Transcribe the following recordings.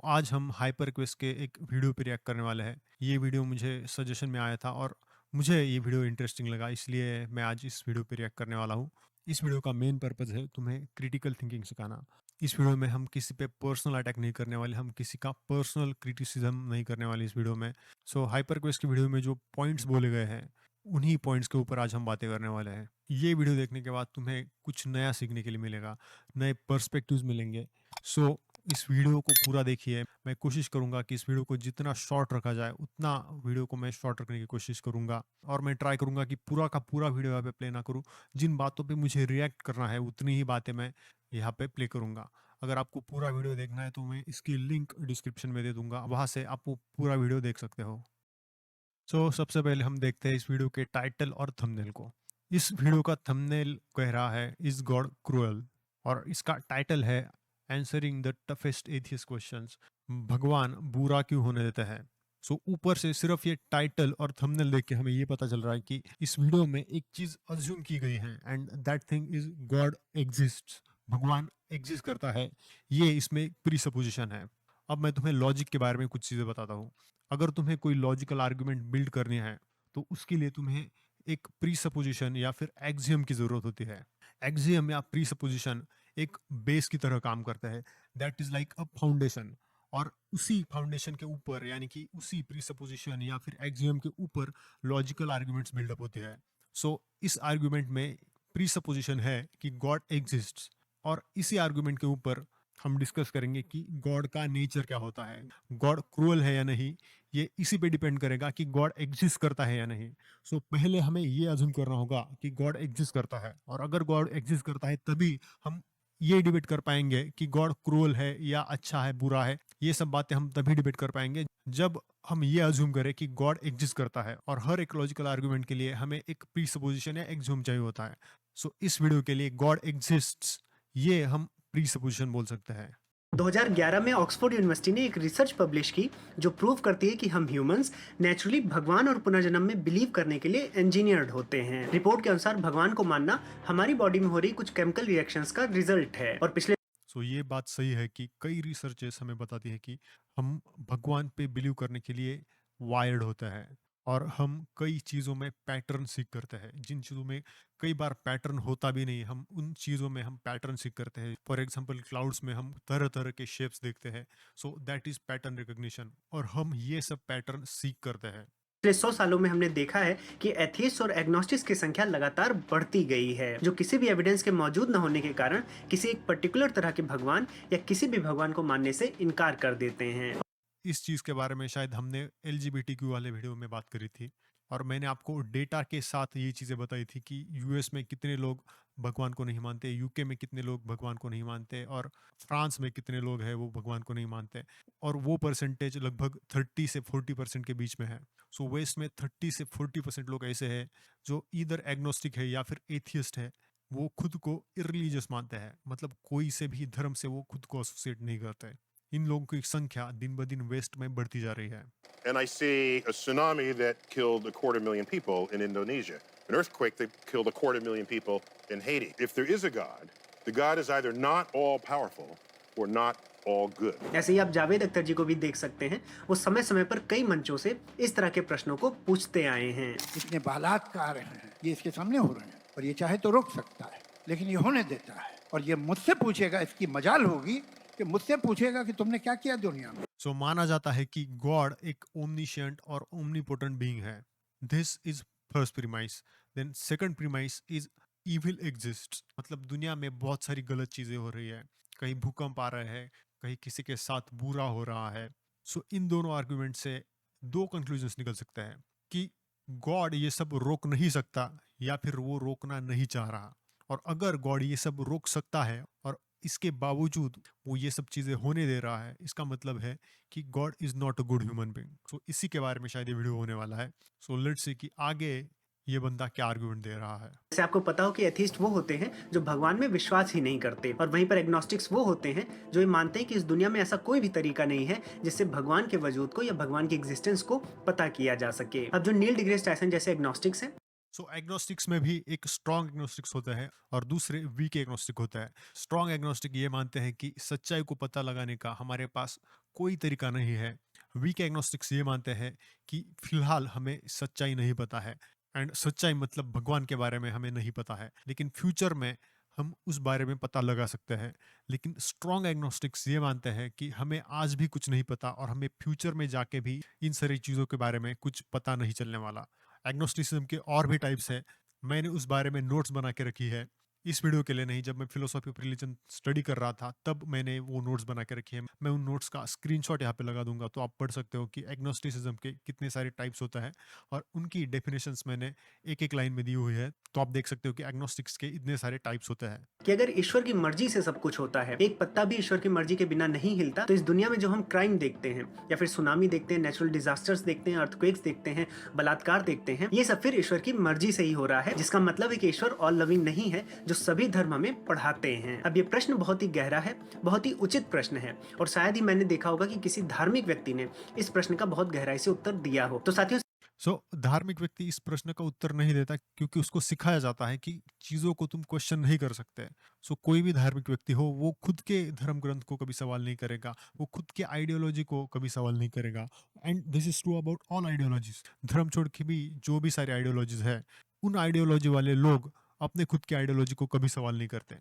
आज हम hyper quest के एक वीडियो पे रिएक्ट करने वाले हैं। ये वीडियो मुझे सजेशन में आया था और मुझे ये वीडियो इंटरेस्टिंग लगा, इसलिए मैं आज इस वीडियो पे रिएक्ट करने वाला हूँ। इस वीडियो का मेन पर्पज़ है तुम्हें क्रिटिकल थिंकिंग सिखाना। इस वीडियो में हम किसी पे पर्सनल अटैक नहीं करने वाले, हम किसी का पर्सनल क्रिटिसिज्म नहीं करने वाले इस वीडियो में। हाइपर क्वेस्ट की वीडियो में जो पॉइंट्स बोले गए हैं, उन्हीं पॉइंट्स के ऊपर आज हम बातें करने वाले हैं। ये वीडियो देखने के बाद तुम्हें कुछ नया सीखने के लिए मिलेगा, नए पर्सपेक्टिव्स मिलेंगे। इस वीडियो को पूरा देखिए। मैं कोशिश करूंगा कि इस वीडियो को जितना शॉर्ट रखा जाए उतना वीडियो को मैं शॉर्ट रखने की कोशिश करूंगा, और मैं ट्राई करूंगा कि पूरा का पूरा वीडियो यहाँ पे प्ले ना करूं। जिन बातों पे मुझे रिएक्ट करना है उतनी ही बातें मैं यहाँ पे प्ले करूंगा। अगर आपको पूरा वीडियो देखना है तो मैं इसकी लिंक डिस्क्रिप्शन में दे दूंगा, वहां से आप वो पूरा वीडियो देख सकते हो। सबसे पहले हम देखते हैं इस वीडियो के टाइटल और थंबनेल को। इस वीडियो का थंबनेल कह रहा है इज गॉड क्रूअल, और इसका टाइटल है answering the toughest atheist questions, भगवान बुरा क्यों होने देता है। ऊपर से सिर्फ ये टाइटल और थंबनेल देख के हमें ये पता चल रहा है कि इस वीडियो में एक चीज अज्यूम की गई है, and that thing is God exists, भगवान एग्जिस्ट करता है। ये इसमें प्री सपोजिशन है। अब मैं तुम्हें लॉजिक के बारे में कुछ चीजें बताता हूँ। अगर तुम्हें कोई लॉजिकल आर्गुमेंट बिल्ड करनी है तो उसके लिए तुम्हें एक प्री सपोजिशन या फिर एक्सियम की जरूरत होती है। एक्सियम या प्री सपोजिशन एक बेस की तरह काम करता है, that is like a foundation, और उसी फाउंडेशन के ऊपर यानी कि उसी प्री सपोजिशन या फिर एक्सियम के ऊपर लॉजिकल आर्गुमेंट्स बिल्डअप होते हैं। इस आर्गुमेंट में प्री सपोजिशन है कि गॉड एग्जिस्ट्स, और इसी आर्गुमेंट के ऊपर हम डिस्कस करेंगे कि गॉड का नेचर क्या होता है, गॉड क्रूअल है या नहीं। ये इसी पे डिपेंड करेगा कि गॉड एग्जिस्ट करता है या नहीं। पहले हमें ये अज्यूम करना होगा कि गॉड एग्जिस्ट करता है, और अगर गॉड एग्जिस्ट करता है तभी हम ये डिबेट कर पाएंगे कि गॉड क्रूअल है या अच्छा है बुरा है। ये सब बातें हम तभी डिबेट कर पाएंगे जब हम ये अज्यूम करें कि गॉड एग्जिस्ट करता है, और हर एक लॉजिकल आर्गुमेंट के लिए हमें एक प्री सपोजिशन या एक्सियम चाहिए होता है। इस वीडियो के लिए गॉड एग्जिस्ट्स, ये हम प्री सपोजिशन बोल सकते हैं। 2011 में ऑक्सफोर्ड यूनिवर्सिटी ने एक रिसर्च पब्लिश की जो प्रूव करती है कि हम ह्यूमंस नेचुरली भगवान और पुनर्जन्म में बिलीव करने के लिए इंजीनियर्ड होते हैं। रिपोर्ट के अनुसार भगवान को मानना हमारी बॉडी में हो रही कुछ केमिकल रिएक्शंस का रिजल्ट है। और पिछले ये बात सही है कि कई रिसर्चेस हमें बताती है कि हम भगवान पे बिलीव करने के लिए वायर्ड होता है, और हम कई चीज़ों में पैटर्न सीख करते हैं। जिन चीज़ों में कई बार पैटर्न होता भी नहीं, हम उन चीज़ों में हम पैटर्न सीख करते हैं। फॉर एग्जांपल क्लाउड्स में हम तरह तरह के शेप्स देखते हैं, दैट इज पैटर्न रिकॉग्निशन, और हम ये सब पैटर्न सीख करते हैं। पिछले 100 सालों में हमने देखा है कि एथियस्ट और एग्नोस्टिक्स की संख्या लगातार बढ़ती गई है, जो किसी भी एविडेंस के मौजूद न होने के कारण किसी एक पर्टिकुलर तरह के भगवान या किसी भी भगवान को मानने से इनकार कर देते हैं। इस चीज़ के बारे में शायद हमने LGBTQ वाले वीडियो में बात करी थी, और मैंने आपको डेटा के साथ ये चीज़ें बताई थी कि यूएस में कितने लोग भगवान को नहीं मानते, यूके में कितने लोग भगवान को नहीं मानते, और फ्रांस में कितने लोग हैं वो भगवान को नहीं मानते, और वो परसेंटेज लगभग 30 से 40% के बीच में है। वेस्ट में 30 से 40% लोग ऐसे हैं जो इधर एग्नोस्टिक है या फिर एथियस्ट है। वो खुद को इरिलीजियस मानते हैं, मतलब कोई से भी धर्म से वो खुद को एसोसिएट नहीं करते। इन लोगों की संख्या दिन ब दिन वेस्ट में बढ़ती जा रही है। And I see a tsunami that killed 250,000 people in Indonesia. An earthquake that killed 250,000 people in Haiti. If there is a God, the God is either not all powerful or not all good. ऐसे ही आप जावेद अख्तर जी को भी देख सकते हैं। वो समय समय पर कई मंचों से इस तरह के प्रश्नों को पूछते आए हैं। इतने बलात्कार हैं, ये इसके सामने हो रहे हैं, और ये चाहे तो रोक सकता है, लेकिन ये होने देता है। और ये मुझसे पूछेगा, इसकी मजाल होगी कि मुझसे पूछेगा कि तुमने क्या किया दुनिया में। माना जाता है कि गॉड एक ओमनिशिएंट और ओमनीपोटेंट बीइंग है। This is first premise. Then second premise is evil exists, मतलब दुनिया में बहुत सारी गलत चीजें हो रही है, कहीं भूकंप आ रहे हैं, कहीं किसी के साथ बुरा हो रहा है। इन दोनों आर्गुमेंट से दो कंक्लूजन्स निकल सकते हैं कि गॉड ये सब रोक नहीं सकता, या फिर वो रोकना नहीं चाह रहा। और अगर गॉड ये सब रोक सकता है और इसके बावजूद वो ये सब चीजें होने दे रहा है, इसका मतलब है कि God is not a good human being. इसी के बारे में शायद ये वीडियो होने वाला है। लेट्स सी कि आगे ये बंदा क्या आर्गुमेंट दे रहा है। जैसे आपको पता हो कि एथिस्ट वो होते हैं जो भगवान में विश्वास ही नहीं करते, और वहीं पर एग्नोस्टिक्स वो होते हैं जो ये मानते हैं कि इस दुनिया में ऐसा कोई भी तरीका नहीं है जिससे भगवान के वजूद को या भगवान की एग्जिस्टेंस को पता किया जा सके। अब जो नील डिग्रेस टायसन जैसे एग्नोस्टिक्स हैं, सो एग्नोस्टिक्स में भी एक स्ट्रॉन्ग एग्नोस्टिक्स होता है और दूसरे वीक एग्नोस्टिक होता है। स्ट्रॉन्ग एग्नोस्टिक ये मानते हैं कि सच्चाई को पता लगाने का हमारे पास कोई तरीका नहीं है। वीक एग्नोस्टिक्स ये मानते हैं कि फिलहाल हमें सच्चाई नहीं पता है, एंड सच्चाई मतलब भगवान के बारे में हमें नहीं पता है, लेकिन फ्यूचर में हम उस बारे में पता लगा सकते हैं। लेकिन स्ट्रॉन्ग एग्नोस्टिक्स ये मानते हैं कि हमें आज भी कुछ नहीं पता और हमें फ्यूचर में जाके भी इन सारी चीज़ों के बारे में कुछ पता नहीं चलने वाला। एग्नोस्टिसिज्म के और भी टाइप्स है, मैंने उस बारे में नोट्स बना के रखी है। इस वीडियो के लिए नहीं, जब मैं फिलोसॉफी ऑफ रिलीजन स्टडी कर रहा था तब मैंने वो नोट्स बना के रखी है। मैं उन नोट्स का स्क्रीनशॉट यहाँ पे लगा दूंगा, तो आप पढ़ सकते हो कि एग्नोस्टिसिज्म के कितने सारे टाइप्स होता है और उनकी डेफिनेशंस मैंने एक एक लाइन में दी हुई है। तो आप देख सकते हो कि एग्नोस्टिक्स के इतने सारे टाइप्स होते हैं। कि अगर ईश्वर की मर्जी से सब कुछ होता है, एक पत्ता भी ईश्वर की मर्जी के बिना नहीं हिलता, तो इस दुनिया में जो हम क्राइम देखते हैं या फिर सुनामी देखते हैं, नेचुरल डिजास्टर्स देखते हैं, अर्थक्वेक्स देखते हैं, बलात्कार देखते हैं, ये सब फिर ईश्वर की मर्जी से ही हो रहा है, जिसका मतलब है कि ईश्वर ऑल लविंग नहीं है, जो सभी धर्म हमें पढ़ाते हैं। अब ये प्रश्न बहुत ही गहरा है, बहुत ही उचित प्रश्न है और शायद ही मैंने देखा होगा कि किसी धार्मिक व्यक्ति ने इस प्रश्न का बहुत गहराई से उत्तर दिया हो। तो साथियों, धार्मिक व्यक्ति इस प्रश्न का उत्तर नहीं देता क्योंकि उसको सिखाया जाता है कि चीज़ों को तुम क्वेश्चन नहीं कर सकते। कोई भी धार्मिक व्यक्ति हो, वो खुद के धर्म ग्रंथ को कभी सवाल नहीं करेगा, वो खुद के आइडियोलॉजी को कभी सवाल नहीं करेगा। And this is true about all ideologies. धर्म छोड़ के भी जो भी सारे आइडियोलॉजीज है, उन आइडियोलॉजी वाले लोग अपने खुद के आइडियोलॉजी को कभी सवाल नहीं करते।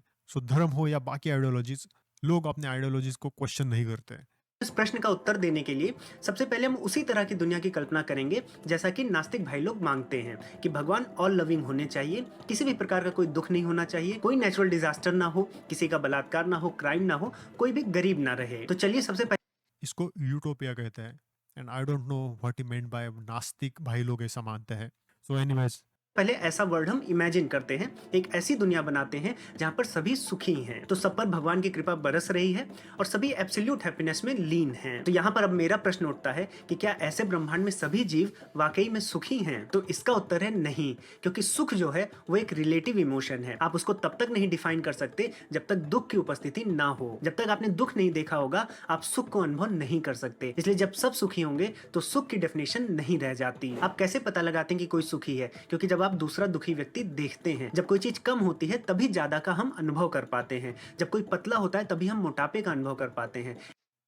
धर्म हो या बाकी आइडियोलॉजीज, लोग अपने आइडियोलॉजीज को क्वेश्चन नहीं करते। इस प्रश्न का उत्तर देने के लिए सबसे पहले हम उसी तरह की दुनिया की कल्पना करेंगे जैसा कि नास्तिक भाई लोग मांगते हैं कि भगवान ऑल लविंग होने चाहिए, किसी भी प्रकार का कोई दुख नहीं होना चाहिए, कोई नेचुरल डिजास्टर ना हो, किसी का बलात्कार ना हो, क्राइम ना हो, कोई भी गरीब ना रहे। तो चलिए सबसे पहले इसको यूटोपिया कहते हैं, and I don't know what he meant by नास्तिक भाई लोग ऐसा मानते हैं। एनीवेज, पहले ऐसा वर्ल्ड हम इमेजिन करते हैं, एक ऐसी दुनिया बनाते हैं जहां पर सभी सुखी हैं, तो सब पर भगवान की कृपा बरस रही है और सभी एब्सोल्यूट हैप्पीनेस में लीन हैं। तो यहाँ पर अब मेरा प्रश्न उठता है कि क्या ऐसे ब्रह्मांड में सभी जीव वाकई में सुखी हैं? तो इसका उत्तर है नहीं, क्योंकि सुख जो है वो एक रिलेटिव इमोशन है। आप उसको तब तक नहीं डिफाइन कर सकते जब तक दुख की उपस्थिति ना हो। जब तक आपने दुख नहीं देखा होगा, आप सुख को अनुभव नहीं कर सकते। इसलिए जब सब सुखी होंगे तो सुख की डेफिनेशन नहीं रह जाती। आप कैसे पता लगाते हैं कि कोई सुखी है? क्योंकि जब आप दूसरा दुखी व्यक्ति देखते हैं, जब कोई चीज कम होती है तभी ज्यादा का हम अनुभव कर पाते हैं, जब कोई पतला होता है तभी हम मोटापे का अनुभव कर पाते हैं।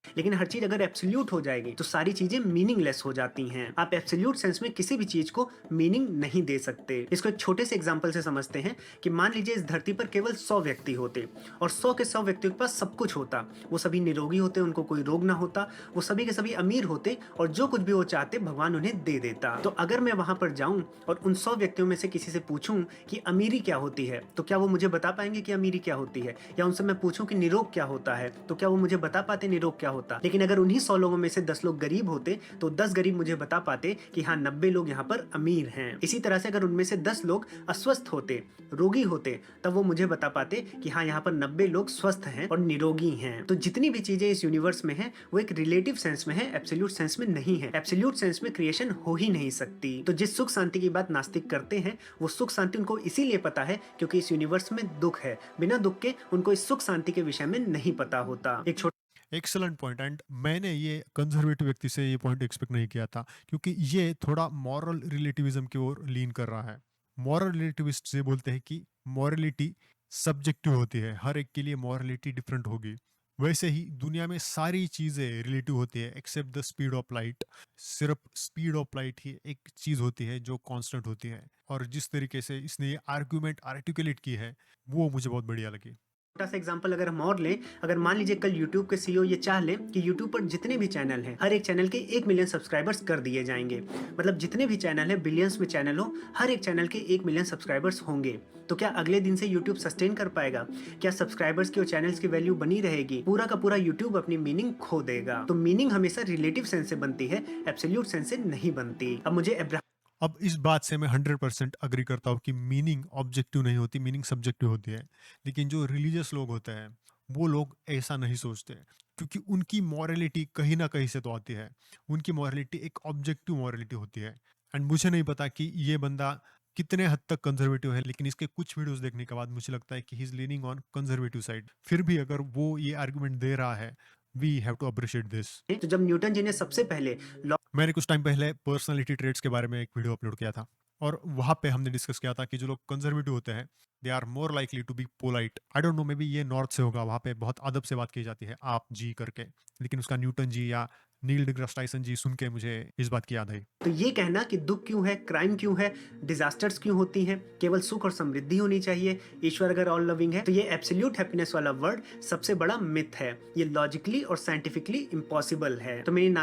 लेकिन हर चीज अगर एब्सोल्यूट हो जाएगी तो सारी चीजें मीनिंगलेस हो जाती हैं। आप एब्सोल्यूट सेंस में किसी भी चीज को मीनिंग नहीं दे सकते। इसको एक छोटे से एग्जांपल से समझते हैं कि मान लीजिए इस धरती पर केवल 100 व्यक्ति होते और 100 के 100 व्यक्तियों के पास सब कुछ होता, वो सभी निरोगी होते, उनको कोई रोग ना होता, वो सभी के सभी अमीर होते और जो कुछ भी वो चाहते भगवान उन्हें दे देता। तो अगर मैं वहां पर जाऊं और उन 100 व्यक्तियों में से किसी से पूछूं कि अमीरी क्या होती है, तो क्या वो मुझे बता पाएंगे कि अमीरी क्या होती है? या उनसे मैं पूछूं कि निरोग क्या होता है, तो क्या वो मुझे बता पाते निरोग क्या होता? लेकिन अगर उन्हीं 100 लोगों में से 10 लोग गरीब होते तो 10 गरीब मुझे बता पाते कि हाँ 90 लोग यहाँ पर अमीर हैं। इसी तरह से अगर उनमें से 10 लोग अस्वस्थ होते, रोगी होते, तब वो मुझे बता पाते कि हाँ यहाँ पर 90 लोग स्वस्थ हैं और निरोगी हैं। तो जितनी भी चीजें इस यूनिवर्स में हैं वो एक रिलेटिव सेंस में है, एब्सोल्यूट सेंस में नहीं है। एब्सोल्यूट सेंस में क्रिएशन हो ही नहीं सकती। तो जिस सुख शांति की बात नास्तिक करते हैं, वो सुख शांति उनको इसीलिए पता है क्योंकि इस यूनिवर्स में दुख है। बिना दुख के उनको इस सुख शांति के विषय में नहीं पता होता। एक एक्सलेंट पॉइंट। एंड मैंने ये कंजर्वेटिव व्यक्ति से ये पॉइंट एक्सपेक्ट नहीं किया था, क्योंकि ये थोड़ा मॉरल रिलेटिविज्म की ओर लीन कर रहा है। मॉरल रिलेटिविस्ट से बोलते हैं कि मॉरलिटी सब्जेक्टिव होती है, हर एक के लिए मॉरलिटी डिफरेंट होगी। वैसे ही दुनिया में सारी चीज़ें रिलेटिव होती है except the speed of light. सिर्फ स्पीड ऑफ लाइट ही एक चीज़ होती है जो कांस्टेंट होती है। और जिस तरीके से इसने ये आर्ग्यूमेंट आर्टिकुलेट की है वो मुझे बहुत बढ़िया लगी। छोटा सा एग्जांपल अगर हम और लें, अगर मान लीजिए कल YouTube के CEO ये चाह लें कि YouTube पर जितने भी चैनल हैं, हर एक चैनल के 1 मिलियन सब्सक्राइबर्स कर दिए जाएंगे, मतलब जितने भी चैनल हैं, बिलियंस में चैनल हो, हर एक चैनल के 1 मिलियन सब्सक्राइबर्स होंगे, तो क्या अगले दिन से YouTube सस्टेन कर पाएगा? क्या सब्सक्राइबर्स की और चैनल्स की वैल्यू बनी रहेगी? पूरा का पूरा YouTube अपनी मीनिंग खो देगा। तो मीनिंग हमेशा रिलेटिव सेंस से बनती है, एब्सोल्यूट सेंस से नहीं बनती। अब इस बात से मैं 100% अग्री करता हूँ कि मीनिंग ऑब्जेक्टिव नहीं होती, मीनिंग सब्जेक्टिव होती है। लेकिन जो रिलीजियस लोग होते हैं वो लोग ऐसा नहीं सोचते, क्योंकि उनकी मॉरलिटी कहीं ना कहीं से तो आती है। उनकी मॉरलिटी एक ऑब्जेक्टिव मॉरलिटी होती है। एंड मुझे नहीं पता कि ये बंदा कितने हद तक कंजर्वेटिव है, लेकिन इसके कुछ वीडियोस देखने के बाद मुझे लगता है कि he is leaning on conservative side. फिर भी अगर वो ये आर्गुमेंट दे रहा है, we have to appreciate this. तो जब न्यूटन जी ने सबसे पहले मैंने कुछ टाइम पहले पर्सनालिटी ट्रेट्स के बारे में एक वीडियो अपलोड किया था। और वहाँ पे हमने डिस्कस किया था कि जो लोग कंजर्वेटिव होते हैं they are more likely to be polite. I don't know, maybe ये नॉर्थ से होगा, वहाँ पे बहुत अदब से बात की जाती है, आप जी करके, लेकिन उसका न्यूटन जी या नील डिग्रास टाइसन जी सुन के मुझे इस बात की याद आई। तो ये कहना कि दुख क्यों है, क्राइम क्यों है, डिजास्टर्स क्यों होती हैं, केवल सुख और समृद्धि होनी चाहिए, ईश्वर अगर ऑल लविंग है, तो ये एब्सोल्यूट हैप्पीनेस वाला वर्ड सबसे बड़ा मिथ है। ये लॉजिकली और साइंटिफिकली इम्पॉसिबल है। तो मेरी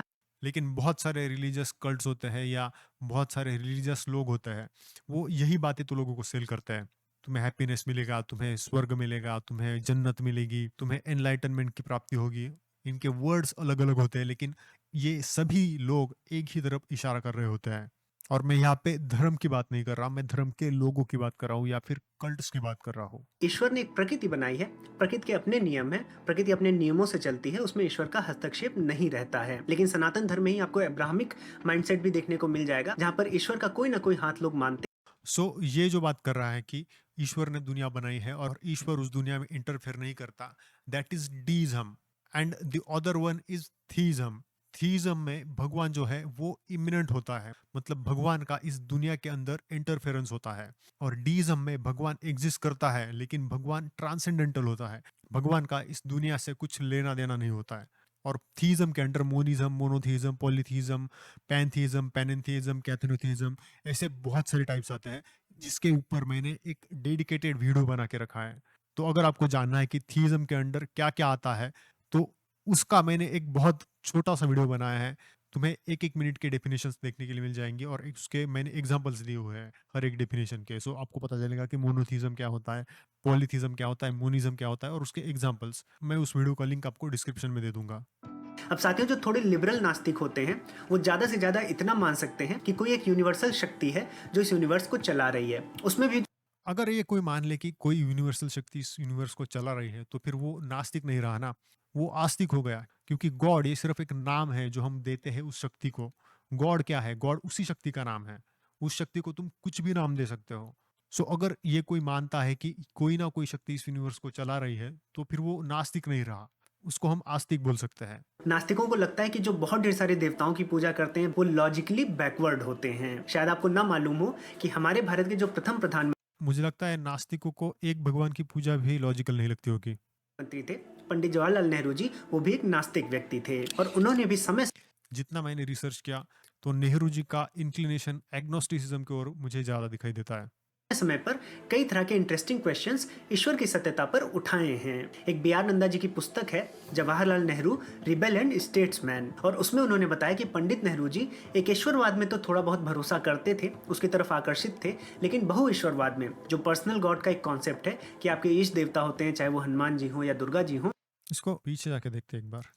लेकिन बहुत सारे रिलीजियस कल्ट्स होते हैं या बहुत सारे रिलीजियस लोग होते हैं, वो यही बातें तो लोगों को सेल करते हैं। तुम्हें हैप्पीनेस मिलेगा, तुम्हें स्वर्ग मिलेगा, तुम्हें जन्नत मिलेगी, तुम्हें एनलाइटनमेंट की प्राप्ति होगी। इनके वर्ड्स अलग अलग होते हैं, लेकिन ये सभी लोग एक ही तरफ इशारा कर रहे होते हैं। और मैं यहाँ पे धर्म की बात नहीं कर रहा, मैं धर्म के लोगों की बात कर रहा हूँ या फिर कल्ट्स की बात कर रहा हूँ। ईश्वर ने एक प्रकृति बनाई है, प्रकृति के अपने नियम है, प्रकृति अपने नियमों से चलती है, उसमें ईश्वर का हस्तक्षेप नहीं रहता है। लेकिन सनातन धर्म में ही आपको अब्राहमिक माइंडसेट भी देखने को मिल जाएगा, जहाँ पर ईश्वर का कोई ना कोई हाथ लोग मानते। सो ये जो बात कर रहा है कि ईश्वर ने दुनिया बनाई है और ईश्वर उस दुनिया में इंटरफेयर नहीं करता, that is deism. And the other one is theism. Theism में भगवान जो है वो इमिनेंट होता है, मतलब भगवान का इस दुनिया के अंदर इंटरफेरेंस होता है। और डीइज्म में भगवान एग्जिस्ट करता है, लेकिन भगवान ट्रांसेंडेंटल होता है, भगवान का इस दुनिया से कुछ लेना देना नहीं होता है। और थीइज्म के अंडर मोनिज्म, मोनोथीज्म, पॉलीथीज्म, पैंथीज्म, पेनेंथीज्म, कैथनोथीज्म, ऐसे बहुत सारे टाइप्स आते हैं, जिसके ऊपर मैंने एक डेडिकेटेड वीडियो बना के रखा है। तो अगर आपको जानना है कि थीइज्म के अंडर क्या क्या आता है, तो उसका मैंने एक बहुत छोटा सा वीडियो बनाया है। तुम्हें एक एक मिनट के डेफिनेशंस देखने के लिए मिल जाएंगे और उसके मैंने एग्जांपल्स दिए हुए हैं हर एक डेफिनेशन के। सो आपको पता चलेगा कि मोनोथीज्म क्या होता है, पॉलीथीज्म क्या होता है, मोनिज्म क्या होता है, और उसके एग्जांपल्स मैं उस वीडियो का लिंक आपको डिस्क्रिप्शन में दे दूंगा। अब साथियों, जो थोड़े लिबरल नास्तिक होते हैं, वो ज्यादा से ज्यादा इतना मान सकते हैं कि कोई एक यूनिवर्सल शक्ति है जो इस यूनिवर्स को चला रही है। उसमें भी अगर ये कोई मान ले कि कोई यूनिवर्सल शक्ति इस यूनिवर्स को चला रही है, तो फिर वो नास्तिक नहीं रहा ना, वो आस्तिक हो गया। क्योंकि गॉड ये सिर्फ एक नाम है जो हम देते हैं उस शक्ति को। गॉड क्या है? गॉड उसी शक्ति का नाम है। उस शक्ति को तुम कुछ भी नाम दे सकते हो। सो अगर ये कोई मानता है कि कोई ना कोई शक्ति इस यूनिवर्स को चला रही है, तो फिर वो नास्तिक नहीं रहा, उसको हम आस्तिक बोल सकते हैं। नास्तिकों को लगता है कि जो बहुत ढेर सारे देवताओं की पूजा करते हैं वो लॉजिकली बैकवर्ड होते हैं। शायद आपको ना मालूम हो कि हमारे भारत के जो प्रथम मुझे लगता है नास्तिकों को एक भगवान की पूजा भी लॉजिकल नहीं लगती होगी। प्रधानमंत्री थे पंडित जवाहरलाल नेहरू जी, वो भी एक नास्तिक व्यक्ति थे और उन्होंने भी समय जितना मैंने रिसर्च किया, तो नेहरू जी का इंक्लिनेशन एग्नोस्टिसिज्म की ओर मुझे ज़्यादा दिखाई देता है। समय पर कई तरह के इंटरेस्टिंग क्वेश्चंस ईश्वर की सत्यता पर उठाए हैं। एक बी आर नंदा जी की पुस्तक है Jawaharlal Nehru rebel and statesman, और उसमें उन्होंने बताया कि पंडित नेहरू जी एक ईश्वरवाद में तो थोड़ा बहुत भरोसा करते थे, उसकी तरफ आकर्षित थे, लेकिन बहु ईश्वरवाद में जो पर्सनल गॉड का एक कॉन्सेप्ट है कि आपके ईष्ट देवता होते हैं, चाहे वो हनुमान जी हो या दुर्गा जी हो, इसको पीछे जाके देखते हैं एक बार।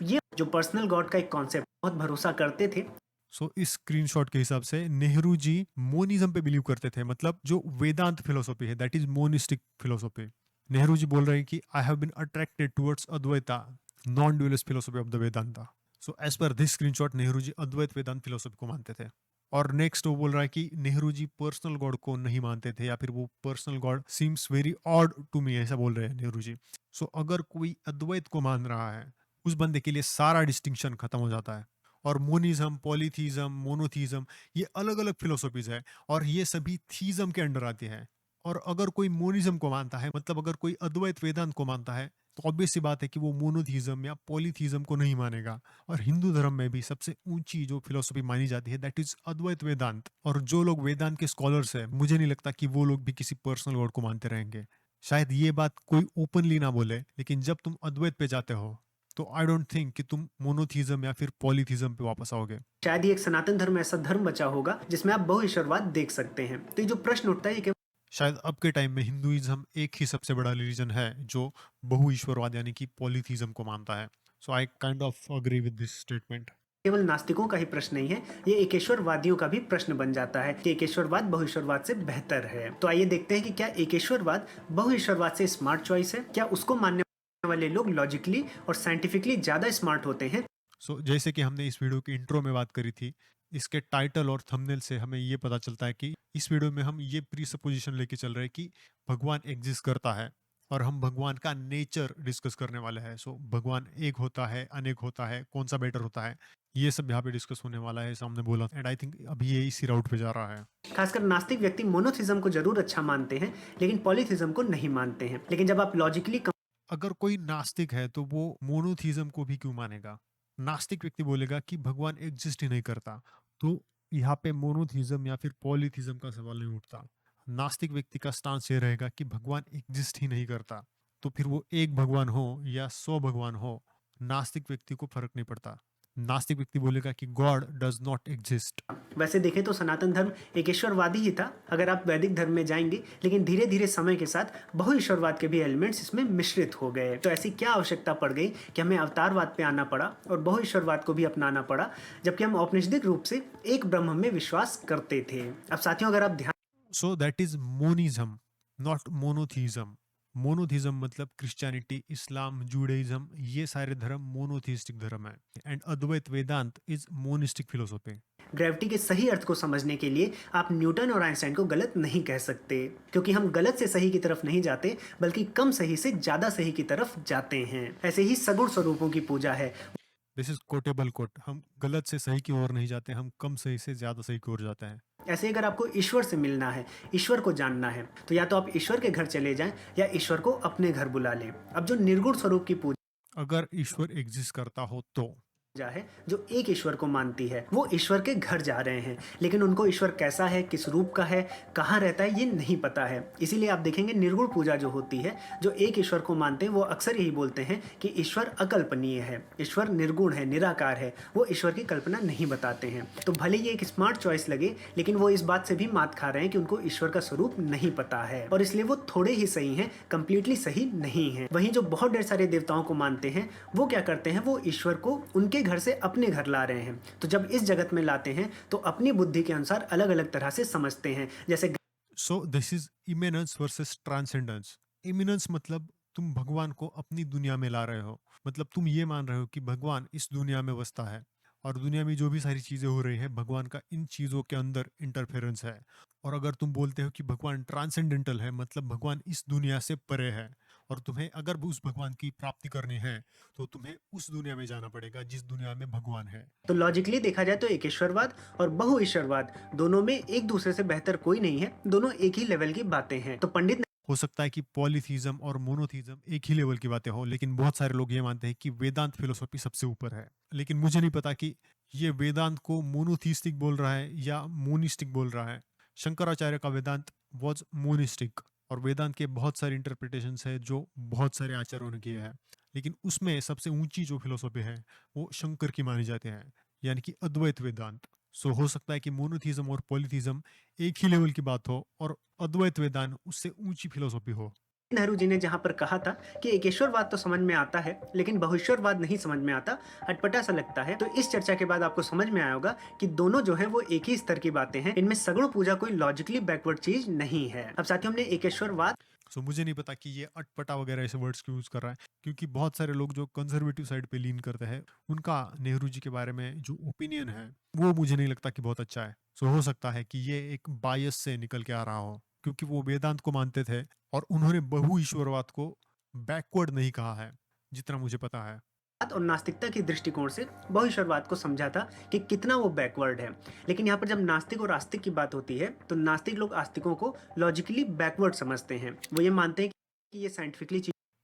ये जो पर्सनल गॉड का एक कॉन्सेप्ट बहुत भरोसा करते थे। सो इस स्क्रीनशॉट के हिसाब से नेहरू जी मोनिज्म पे बिलीव करते थे, मतलब जो वेदांत फिलोसॉफी है, that is monistic philosophy. Nehru ji बोल रहे हैं कि I have been attracted towards Advaita, non dualist philosophy of the Vedanta. So as per this screenshot Nehru ji Advaita Vedanta philosophy को मानते थे। और नेक्स्ट वो बोल रहा है कि नेहरू जी पर्सनल गॉड को नहीं मानते थे, या फिर वो personal God seems very odd to me, ऐसा बोल रहे हैं नेहरू जी। सो अगर कोई अद्वैत को मान रहा है, उस बंदे के लिए सारा डिस्टिंक्शन खत्म हो जाता है। और मोनिज्म, पॉलीथीज्म, मोनोथीज्म, ये अलग अलग फिलोसॉफीज है और ये सभी थीज्म के अंडर आती है। और अगर कोई मोनिज्म को मानता है, मतलब अगर कोई अद्वैत वेदांत को मानता है, तो ऑब्वियस सी बात है कि वो मोनोथीज्म या पॉलीथीज्म को नहीं मानेगा। और हिंदू धर्म में भी सबसे ऊंची जो फिलोसॉफी मानी जाती है, दैट इज अद्वैत वेदांत। और जो लोग वेदांत के स्कॉलर्स हैं, मुझे नहीं लगता कि वो लोग भी किसी पर्सनल गॉड को मानते रहेंगे। शायद ये बात कोई ओपनली ना बोले, लेकिन जब तुम अद्वैत पे जाते हो, तो आई डोंट थिंक कि तुम मोनोथीज्म या फिर पॉलीथीज्म पे वापस आओगे। शायद ही एक सनातन धर्म ऐसा धर्म बचा होगा जिसमें आप बहु ईश्वरवाद देख सकते हैं। तो ये जो प्रश्न उठता है, ये शायद अब के टाइम में हिंदुइज्म एक ही सबसे बड़ा रिलीजन है जो बहु ईश्वरवाद यानी कि पॉलीथीज्म को मानता है। So I kind of agree with this statement. केवल नास्तिकों का ही प्रश्न नहीं है, ये एकेश्वरवादियों का भी प्रश्न बन जाता है कि एकेश्वरवाद बहुईश्वरवाद से बेहतर है। तो आइए देखते हैं कि क्या एकेश्वरवाद बहुईश्वरवाद से स्मार्ट चॉइस है, क्या उसको मानने वाले लोग लॉजिकली और साइंटिफिकली ज्यादा स्मार्ट होते हैं। सो जैसे कि हमने इस वीडियो की इंट्रो में बात करी थी, इसके टाइटल और थंबनेल से हमें ये पता चलता है कि इस वीडियो में हम ये प्री सपोजिशन लेके चल रहे हैं कि भगवान एग्जिस्ट करता है, और हम भगवान का नेचर डिस्कस करने वाले हैं। सो भगवान एक होता है, अनेक होता है, कौन सा बेटर होता है, ये सब यहाँ पे डिस्कस होने वाला है, सामने बोला, एंड आई थिंक अभी ये इसी राउट पे जा रहा है। खासकर नास्तिक व्यक्ति मोनोथिज्म को जरूर अच्छा मानते हैं लेकिन पॉलीथिज्म को नहीं मानते हैं। लेकिन जब आप लॉजिकली अगर कोई नास्तिक है तो वो मोनोथीज्म को भी क्यों मानेगा? नास्तिक व्यक्ति बोलेगा कि भगवान एग्जिस्ट ही नहीं करता, तो यहाँ पे मोनोथीज्म या फिर पॉलीथीज्म का सवाल नहीं उठता। नास्तिक व्यक्ति का स्टांस ये रहेगा कि भगवान एग्जिस्ट ही नहीं करता, तो फिर वो एक भगवान हो या 100 भगवान हो, नास्तिक व्यक्ति को फर्क नहीं पड़ता। नास्तिक व्यक्ति बोलेगा कि गॉड डज नॉट एग्जिस्ट। वैसे देखें तो सनातन धर्म एक ईश्वरवादी ही था अगर आप वैदिक धर्म में जाएंगे, लेकिन धीरे धीरे समय के साथ बहुईश्वरवाद के भी एलिमेंट्स इसमें मिश्रित हो गए। तो ऐसी क्या आवश्यकता पड़ गई कि हमें अवतारवाद पे आना पड़ा और बहुईश्वरवाद को भी अपनाना पड़ा, जबकि हम औपनिषदिक रूप से एक ब्रह्म में विश्वास करते थे। अब साथियों, अगर आप ध्यान so that is monism, not monotheism. Monotheism मतलब क्रिश्चियनिटी, इस्लाम, जूडाइज्म, ये सारे धर्म मोनोथीस्टिक धर्म है, and Advaita Vedanta is monistic philosophy. Gravity के सही अर्थ को समझने के लिए आप न्यूटन और आइंस्टाइन को गलत नहीं कह सकते, क्योंकि हम गलत से सही की तरफ नहीं जाते बल्कि कम सही से ज्यादा सही की तरफ जाते हैं। ऐसे ही सगुण स्वरूपों की पूजा है। This is quotable quote. हम गलत से सही की ओर नहीं जाते, हम कम सही से ज्यादा सही की ओर जाते हैं। ऐसे अगर आपको ईश्वर से मिलना है, ईश्वर को जानना है, तो या तो आप ईश्वर के घर चले जाएं या ईश्वर को अपने घर बुला लें। अब जो निर्गुण स्वरूप की पूजा अगर ईश्वर एग्जिस्ट करता हो तो है, जो एक ईश्वर को मानती है, वो ईश्वर के घर जा रहे हैं, लेकिन उनको ईश्वर कैसा है, किस रूप का है, कहाँ रहता है, ये नहीं पता है। इसीलिए आप देखेंगे निर्गुण पूजा जो होती है, जो एक ईश्वर को मानते हैं वो अक्सर यही बोलते हैं कि ईश्वर अकल्पनीय है, ईश्वर निर्गुण है, निराकार है, वो ईश्वर की कल्पना नहीं बताते हैं। तो भले ये एक स्मार्ट चॉइस लगे, लेकिन वो इस बात से भी मात खा रहे हैं कि उनको ईश्वर का स्वरूप नहीं पता है, और इसलिए वो थोड़े ही सही हैं, कंप्लीटली सही नहीं है। वहीं जो बहुत ढेर सारे देवताओं को मानते हैं, वो क्या करते हैं, वो ईश्वर को उनके घर से अपने घर ला रहे हैं। तो जब इस जगत में लाते हैं तो अपनी बुद्धि के अनुसार अलग अलग तरह से समझते हैं। जैसे so this is eminence versus transcendence. Eminence मतलब तुम भगवान को अपनी दुनिया में ला रहे हो, मतलब तुम ये मान रहे हो कि भगवान इस दुनिया में बसता है और दुनिया में जो भी सारी चीजें हो रही है, भगवान का इन चीजों के अंदर इंटरफेरेंस है। और अगर तुम बोलते हो कि भगवान ट्रांसेंडेंटल है, मतलब भगवान इस दुनिया से परे है, और तुम्हें अगर उस भगवान की प्राप्ति करनी है तो तुम्हें उस दुनिया में जाना पड़ेगा जिस दुनिया में भगवान है। तो लॉजिकली देखा जाए तो एकेश्वरवाद और बहुईश्वरवाद दोनों में एक दूसरे से बेहतर कोई नहीं है, दोनों एक ही लेवल की बातें हैं। तो पंडित हो सकता है कि पॉलीथीज्म और मोनोथीज्म एक ही लेवल की बातें हो, लेकिन बहुत सारे लोग ये मानते हैं कि वेदांत फिलोसॉफी सबसे ऊपर है। लेकिन मुझे नहीं पता कि ये वेदांत को मोनोथीस्टिक बोल रहा है या मोनिस्टिक बोल रहा है। शंकराचार्य का वेदांत वॉज मोनिस्टिक, और वेदांत के बहुत सारे इंटरप्रिटेशंस है जो बहुत सारे आचार्यों ने किए हैं, लेकिन उसमें सबसे ऊंची जो फिलोसॉफी है वो शंकर की मानी जाती है, यानी कि अद्वैत वेदांत। सो हो सकता है कि मोनोथीज्म और पॉलीथीज्म एक ही लेवल की बात हो और अद्वैत वेदांत उससे ऊंची फिलोसॉफी हो। नेहरू जी ने जहां पर कहा था कि एकेश्वरवाद तो समझ में आता है लेकिन बहुईश्वरवाद नहीं समझ में आता, अटपटा सा लगता है। तो इस चर्चा के बाद आपको समझ में आया होगा कि दोनों जो है वो एक ही स्तर की बातें हैं, इनमें सगुण पूजा कोई लॉजिकली बैकवर्ड चीज नहीं है। अब साथियों, हमने एकेश्वरवाद सो मुझे नहीं पता कि ये अटपटा वगैरह ऐसे वर्ड्स क्यों यूज कर रहा है, क्योंकि बहुत सारे लोग जो कंजर्वेटिव साइड पे लीन करते हैं, उनका नेहरू जी के बारे में जो ओपिनियन है वो मुझे नहीं लगता कि बहुत अच्छा है। सो हो सकता है कि ये एक बायस से निकल के आ रहा हो, क्योंकि वो वेदांत को मानते थे और उन्होंने बहु ईश्वरवाद को बैकवर्ड नहीं कहा है, जितना मुझे पता है। और नास्तिकता की दृष्टिकोण से बहुईश्वरवाद को समझा था कि कितना वो बैकवर्ड है। लेकिन यहाँ पर जब नास्तिक और आस्तिक की बात होती है तो नास्तिक लोग आस्तिकों को लॉजिकली बैकवर्ड समझते हैं। वो ये मानते हैं कि ये साइंटिफिकली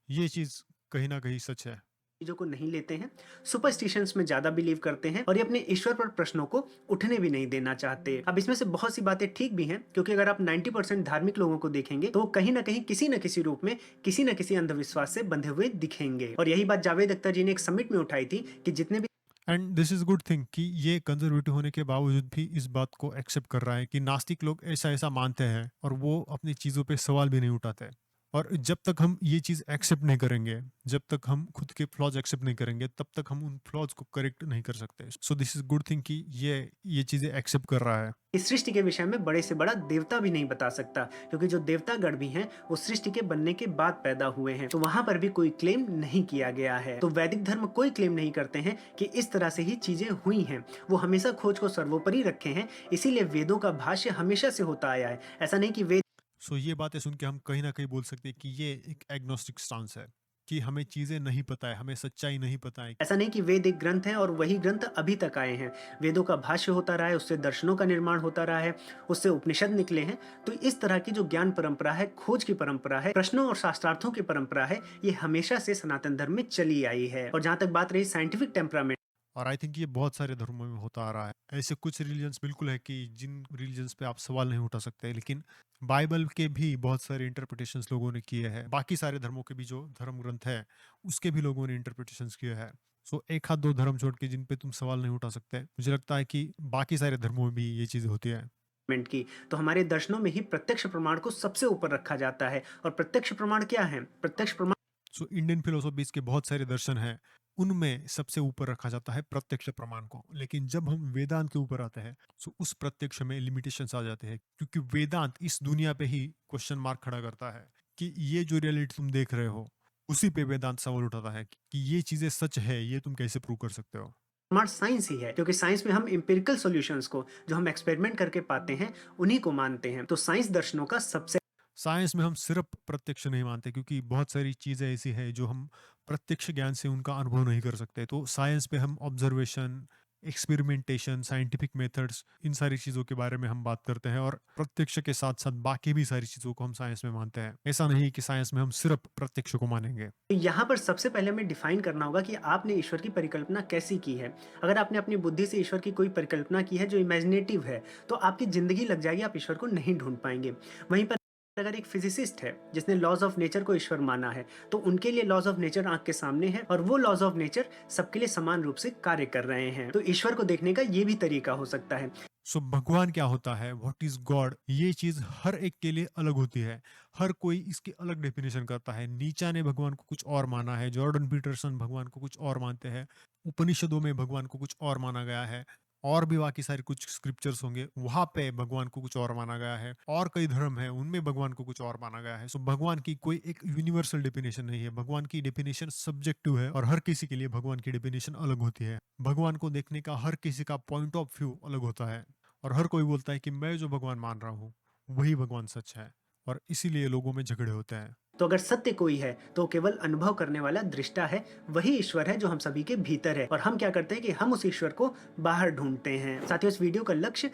ये चीज कहीं ना कहीं सच है। चीजों को नहीं लेते हैं, सुपरस्टिशंस में ज्यादा बिलीव करते हैं और ये अपने ईश्वर पर प्रश्नों को उठने भी नहीं देना चाहते। अब इसमें से बहुत सी बातें ठीक भी हैं, क्योंकि अगर आप 90% धार्मिक लोगों को देखेंगे तो वो कहीं ना कहीं किसी न किसी रूप में किसी न किसी अंधविश्वास से बंधे हुए दिखेंगे। और यही बात जावेद अख्तर जी ने एक समिट में उठाई थी कि जितने भी and this is good thing कि ये कंजर्वेटिव होने के बावजूद भी इस बात को एक्सेप्ट कर रहा है कि नास्तिक लोग ऐसा ऐसा मानते हैं और वो अपनी चीज़ों पे सवाल भी नहीं उठाते। और जब तक हम ये चीज़ एक्सेप्ट नहीं करेंगे, जब तक हम खुद के फ्लॉज एक्सेप्ट नहीं करेंगे, तब तक हम उन फ्लॉज को करेक्ट नहीं कर सकते। So this is good thing कि ये चीज़ें एक्सेप्ट कर रहा है। इस सृष्टि के विषय में बड़े से बड़ा देवता भी नहीं बता सकता, क्योंकि जो देवतागण भी हैं वो सृष्टि के बनने के बाद पैदा हुए हैं, तो वहां पर भी कोई क्लेम नहीं किया गया है। तो वैदिक धर्म कोई क्लेम नहीं करते हैं कि इस तरह से ही चीजें हुई हैं। वो हमेशा खोज को सर्वोपरि रखे हैं, इसीलिए वेदों का भाष्य हमेशा से होता आया है। ऐसा नहीं कि वेद सो ये बातें सुन के हम कहीं ना कहीं बोल सकते हैं कि ये एक एग्नोस्टिक स्टांस है। कि हमें चीज़ें नहीं पता है, हमें सच्चाई नहीं पता है। ऐसा नहीं कि वेद एक ग्रंथ है और वही ग्रंथ अभी तक आए हैं। वेदों का भाष्य होता रहा है, उससे दर्शनों का निर्माण होता रहा है, उससे उपनिषद निकले हैं। तो इस तरह की जो ज्ञान परंपरा है, खोज की परंपरा है, प्रश्नों और शास्त्रार्थों की परंपरा है, ये हमेशा से सनातन धर्म में चली आई है। और जहाँ तक बात रही साइंटिफिक टेम्परामेंट, और आई थिंक ये बहुत सारे धर्मों में होता आ रहा है। ऐसे कुछ रिलीजन्स बिल्कुल है कि जिन रिलीजन्स पे आप सवाल नहीं उठा सकते, लेकिन बाइबल के भी बहुत सारे इंटरप्रिटेशंस लोगों ने किए हैं। बाकी सारे धर्मों के भी जो धर्म ग्रंथ है, उसके भी लोगों ने इंटरप्रिटेशंस किए हैं। सो एक हाथ दो धर्म छोड़ के जिन पे तुम सवाल नहीं उठा सकते, मुझे लगता है कि बाकी सारे धर्मों में भी ये चीज़ें होती है। की तो हमारे दर्शनों में ही प्रत्यक्ष प्रमाण को सबसे ऊपर रखा जाता है। और प्रत्यक्ष प्रमाण क्या है? प्रत्यक्ष प्रमाण सो इंडियन फिलोसफीज के बहुत सारे दर्शन हैं, उनमें सबसे ऊपर रखा जाता है प्रत्यक्ष प्रमाण को। लेकिन जब हम वेदांत के ऊपर आते हैं, सो उस प्रत्यक्ष में लिमिटेशंस आ जाते हैं, क्योंकि वेदांत इस दुनिया पे ही क्वेश्चन मार्क खड़ा करता है कि ये जो रियलिटी तुम देख रहे हो, उसी पे वेदांत सवाल उठाता है कि ये चीजें सच है, ये तुम कैसे प्रूव कर सकते हो। साइंस ही है, क्योंकि साइंस में हम एम्पिरिकल सॉल्यूशंस को, जो हम एक्सपेरिमेंट करके पाते हैं, उन्हीं को मानते हैं। तो साइंस दर्शनों का सबसे साइंस में हम सिर्फ प्रत्यक्ष नहीं मानते, क्योंकि बहुत सारी चीज़ें ऐसी है जो हम प्रत्यक्ष ज्ञान से उनका अनुभव नहीं कर सकते। तो साइंस पे हम ऑब्जर्वेशन, एक्सपेरिमेंटेशन, साइंटिफिक मेथड्स, इन सारी चीज़ों के बारे में हम बात करते हैं, और प्रत्यक्ष के साथ साथ बाकी भी सारी चीज़ों को हम साइंस में मानते हैं। ऐसा नहीं कि साइंस में हम सिर्फ प्रत्यक्ष को मानेंगे। यहाँ पर सबसे पहले हमें डिफाइन करना होगा कि आपने ईश्वर की परिकल्पना कैसी की है। अगर आपने अपनी बुद्धि से ईश्वर की कोई परिकल्पना की है जो इमेजिनेटिव है, तो आपकी जिंदगी लग जाएगी, आप ईश्वर को नहीं ढूंढ पाएंगे। वहीं पर अगर एक फिजिसिस्ट है जिसने लॉज ऑफ नेचर को ईश्वर माना है, तो उनके लिए लॉज ऑफ नेचर आंख के सामने है और वो लॉज ऑफ नेचर सबके लिए समान रूप से कार्य कर रहे हैं। तो ईश्वर को देखने का ये भी तरीका हो सकता है। सो भगवान क्या होता है, व्हाट इज गॉड, ये चीज हर एक के लिए अलग होती है। हर कोई इसकी अलग डेफिनेशन करता है। नीचा ने भगवान को कुछ और माना है, जॉर्डन पीटरसन भगवान को कुछ और मानते हैं, उपनिषदों में भगवान को कुछ और माना गया है, और भी बाकी सारे कुछ स्क्रिप्चर्स होंगे वहां पे भगवान को कुछ और माना गया है, और कई धर्म है उनमें भगवान को कुछ और माना गया है। सो भगवान की कोई एक यूनिवर्सल डेफिनेशन नहीं है। भगवान की डेफिनेशन सब्जेक्टिव है, और हर किसी के लिए भगवान की डेफिनेशन अलग होती है। भगवान को देखने का हर किसी का पॉइंट ऑफ व्यू अलग होता है, और हर कोई बोलता है कि मैं जो भगवान मान रहा हूँ वही भगवान सच है, और इसीलिए लोगों में झगड़े होते हैं। तो अगर सत्य कोई है तो केवल अनुभव करने वाला दृष्टा है, वही ईश्वर है जो हम सभी के भीतर है। और हम क्या करते हैं कि हम उस ईश्वर को बाहर ढूंढते हैं। साथियों, इस वीडियो का लक्ष्य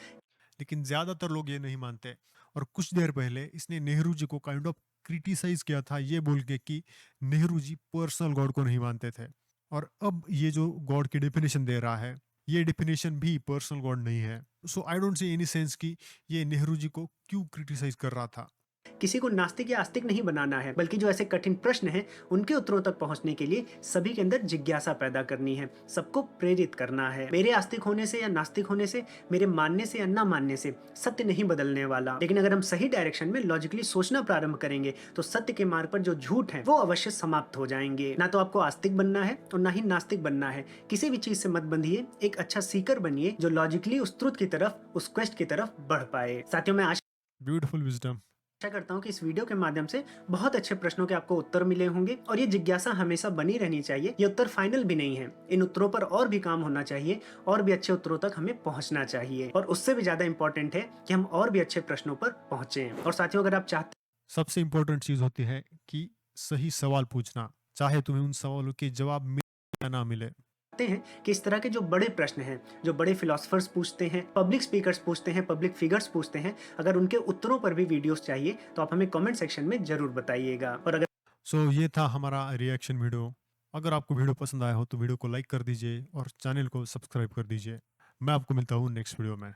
लेकिन ज्यादातर लोग ये नहीं मानते। और कुछ देर पहले इसने नेहरू जी को काइंड ऑफ क्रिटिसाइज किया था, ये बोल के कि नेहरू जी पर्सनल गॉड को नहीं मानते थे। और अब ये जो गॉड की डेफिनेशन दे रहा है, ये डेफिनेशन भी पर्सनल गॉड नहीं है। So I don't see any sense कि ये नेहरू जी को क्यों क्रिटिसाइज कर रहा था। किसी को नास्तिक या आस्तिक नहीं बनाना है, बल्कि जो ऐसे कठिन प्रश्न हैं उनके उत्तरों तक पहुंचने के लिए सभी के अंदर जिज्ञासा पैदा करनी है, सबको प्रेरित करना है। मेरे आस्तिक होने से या नास्तिक होने से, मेरे मानने से या ना मानने से सत्य नहीं बदलने वाला। लेकिन अगर हम सही डायरेक्शन में लॉजिकली सोचना प्रारंभ करेंगे तो सत्य के मार्ग पर जो झूठ है वो अवश्य समाप्त हो जाएंगे। ना तो आपको आस्तिक बनना है और ना ही नास्तिक बनना है। किसी भी चीज से मत बंधिए, एक अच्छा सीकर बनिए जो लॉजिकली उस ट्रुथ की तरफ, उस क्वेस्ट की तरफ बढ़ पाए। साथियों, मैं ब्यूटीफुल विजडम। आशा करता हूँ कि इस वीडियो के माध्यम से बहुत अच्छे प्रश्नों के आपको उत्तर मिले होंगे। और ये जिज्ञासा हमेशा बनी रहनी चाहिए। ये उत्तर फाइनल भी नहीं है, इन उत्तरों पर और भी काम होना चाहिए, और भी अच्छे उत्तरों तक हमें पहुंचना चाहिए। और उससे भी ज्यादा इंपॉर्टेंट है कि हम और भी अच्छे प्रश्नों पर पहुंचे। और साथियों, अगर आप चाहते सबसे इंपॉर्टेंट चीज होती है कि सही सवाल पूछना, चाहे तुम्हें उन सवालों के जवाब मिले या ना मिले। हैं कि इस तरह के जो बड़े प्रश्न हैं, जो बड़े फिलोसफर्स पूछते हैं, पब्लिक स्पीकर्स पूछते हैं, पब्लिक फिगर्स पूछते हैं, अगर उनके उत्तरों पर भी वीडियोस चाहिए तो आप हमें कमेंट सेक्शन में जरूर बताइएगा। और अगर सो ये था हमारा रिएक्शन वीडियो। अगर आपको वीडियो पसंद आया हो तो वीडियो को लाइक कर दीजिए और चैनल को सब्सक्राइब कर दीजिए। मैं आपको मिलता हूँ नेक्स्ट वीडियो में।